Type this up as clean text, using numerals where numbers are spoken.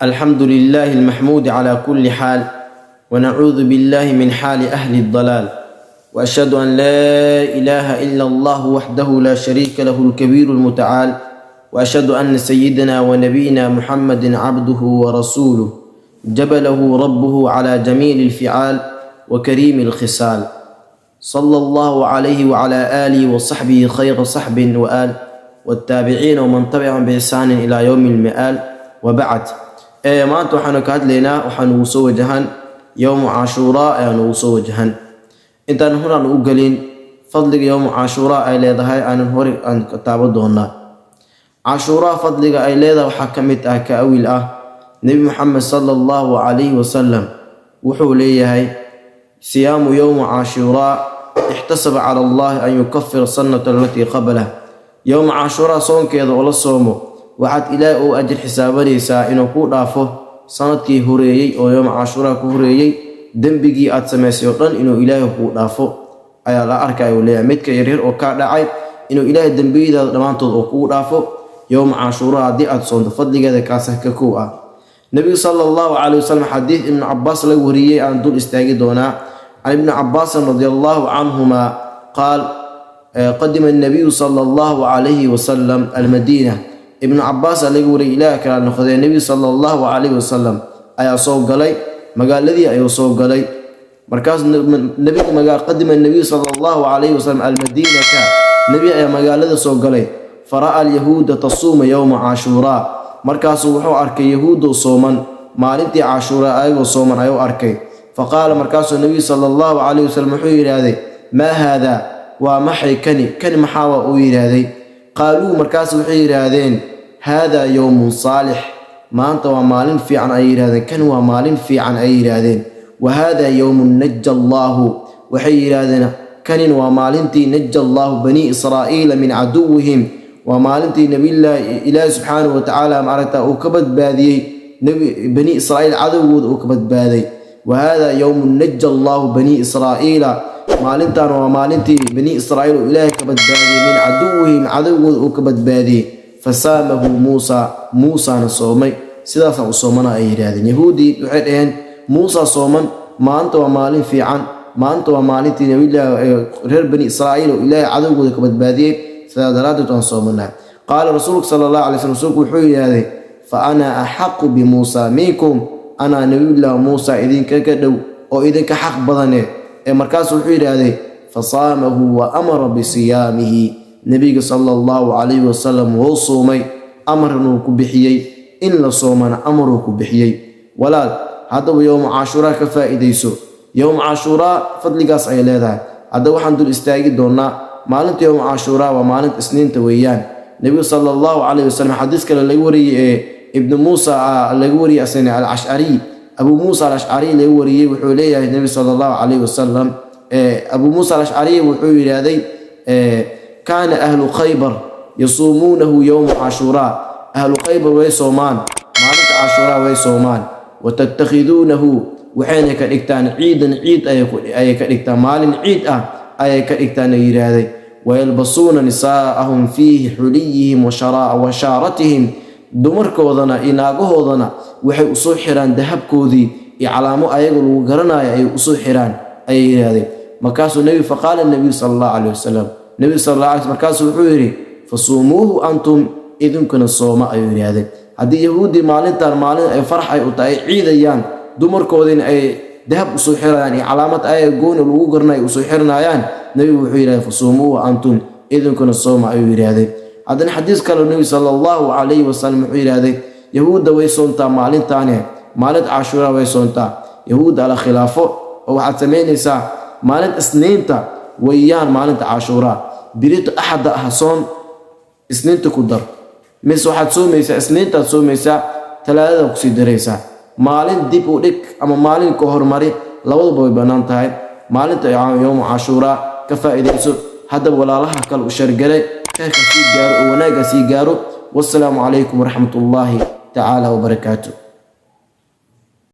الحمد لله المحمود على كل حال، ونعوذ بالله من حال أهل الضلال، وأشهد أن لا إله إلا الله وحده لا شريك له الكبير المتعال، وأشهد أن سيدنا ونبينا محمد عبده ورسوله جبله ربه على جميل الفعال وكريم الخصال، صلى الله عليه وعلى آله وصحبه خير صحب وآل، والتابعين ومن تبعهم بإحسان إلى يوم المآل، وبعد. maanta waxaanu ka hadlaynaa waxaanu ugu soo wajahan yowmu cashuuraa ayaanu ugu soo wajahan. intaan horaan u gelin fadliga yowmu cashuuraa ay leedahay aanan hore aan ka taabo doonaa. cashuuraa fadliga ay leedahay waxaa ka mid ah ka awiil ah nebi Muxamed sallallahu alayhi wasallam wuxuu leeyahay siyaamu yowmu cashuuraa ihtasaba cala allahi an yukaffira sanata allatii qablah. yowmu cashuuraa soonkeeda oo la soomo waxaad ilaahay oo ajir xisaabanaysaa inuu ku dhaafo sanadkii horeeyay oo yowm cashuuraa ku horeeyay dembigii aad samaysay oo dhan inuu ilaahay ku dhaafo ayaa la arkayo leeyahay. midka yaryar oo ka dhacay inuu ilaahay dembiyada dhamaantood oo ku dhaafo yowm cashuuraa haddii aad soonto fadligeeda kaas ka koow ah. nabiga sallallahu alayhi wasallam xadiis ibn Abbas laga wariyay aan dul istaagi doonaa. ibn Abbas radiyallahu anhuma qaal qadima an-nabiy sallallahu alayhi wasallam al-Madinah. ibn Abbas laga wariyay ilaahay kala noqday nabiga sallallahu alayhi wasallam ayaa soo galay magaaladii ayuu soo galay markaas nabiga qadima an-nabiy sallallahu alayhi wasallam al-Madinah nabiga ayaa magaalada soo galay faraa al-yahuuda tasuuma yawma cashuuraa markaas wuxuu arkay yahuudo sooman maalintii cashuuraa ayagoo sooman ayuu arkay faqaala markaas nabiga sallallahu alayhi wasallam wuxuu yiraahday ma hada waa maxay kani maxaa uu yiraahday qaaluu markaas waxay yiraahdeen hada yawmun saalix maanta waa maalin fiican ay yiraahdeen kan waa maalin fiican ay yiraahdeen wa hada yawmun najja allahu waxay yiraahdeen kanin waa maalintii najja allahu bani israa'iila min caduwihim waa maalintii nabiyullaahi ilaahi subxaanahu wa tacaala maaragta uu ka badbaadiyey bani israa'iil cadowgooda uu ka badbaaday wa hada yawmun najja allahu bani israa'iila maalintan waa maalintii bani israa'iil oo ilaahay ka badbaadiyey min caduwihim cadowgooda uu ka badbaadiyey fasaamahu muusana soomay sidaas u soomana ay yiraahdeen. yahuudi waxay dhaheen muusa sooman maanta waa maalin fiican maanta waa maalintii nabiyullaahi reer bani israa'iil oo ilaahay cadowgooda ka badbaadiyey sidaa daraadeed aan soomanaa. qaala rasuulku sallallahu alayhi wasallam rasuulku wuxuu yiraahday fa ana axaqu bi muusa minkum ana nabiyullaahi muusa idinka ka dhow oo idinka xaq badane markaas wuxuu yiraahday fasaamahu wa amara bi siyaamihi nabiga sallallahu alayhi wasallam wuu soomay amarna ku bixiyay in la soomana amaruu ku bixiyay. walaal hadaba yowm cashuuraa ka faa'iideyso yowm cashuuraa fadligaas ay leedahay. hadda waxaan dul istaagi doonaa maalinta yowm cashuuraa waa maalinta isniinta weeyaan. nabiga sallallahu alayhi wasallam xadiis kale laga wariyay ibn Muusa laga wariyay asna al-Ash'ari abu Muusa al-Ash'ari laga wariyay wuxuu leeyahay nabiga sallallahu alayhi wasallam abu Muusa al-Ash'ari wuxuu yiraahday kaana ahlu Khaybar yasuumunahu yawm cashuuraa ahlu Khaybar way soomaan maalinta cashuuraa way soomaan wa tattakhiduunahu waxayna ka dhigtaan ciidan ciid ay ka dhigtaan maalin ciid ah ay ka dhigtaan yiraahday wayalbasuuna nisaa'ahum fiihi xuliyihim wa shaaratihim dumarkoodana inaagahoodana waxay u soo xiraan dahabkoodii iyo calaamo ayaga lagu garanayo ay u soo xiraan ay yiraahdeen. markaasuu nabi faqaala nabi sallallahu alayhi wasallam nabi sallallahu alayhi markaasuu wuxuu yiri fasuumuhu antum idinkuna sooma ayuu yiraahdeen. haddii yahuudi maalintan maalin ay farx ay u tahay ciidayaan dumarkoodina ay dahab u soo xirayaan iyo calaamad ay gooni lagu garanayo u soo xiranayaan nabi wuxuu yiraahday fasuumuhu antum idinkuna sooma ayuu yiraahdeen. haddana xadiis kale nabi sallallahu alayhi wasallam wuxuu yiraahday yahuuda way soontaa maalintaane maalinta cashuuraa way soontaa yahuuda ala khilaafo oo waxaad samaynaysaa maalin isniinta weeyaan maalinta cashuuraa birito axada ah soon isniinta ku dar mis waxaad soomaysaa isniintaad soomaysaa talaadada ku sii daraysaa maalin dib u dhig ama maalin ka hormari labaduba way bannaan tahay. maalinta yowm cashuuraa ka faa'iideyso haddaba walaalaha kale u shargalay khayrka sii gaaro oo wanaagga sii gaaro. wassalaamu calaykum waraxmatullaahi tacaala wabarakaatuh.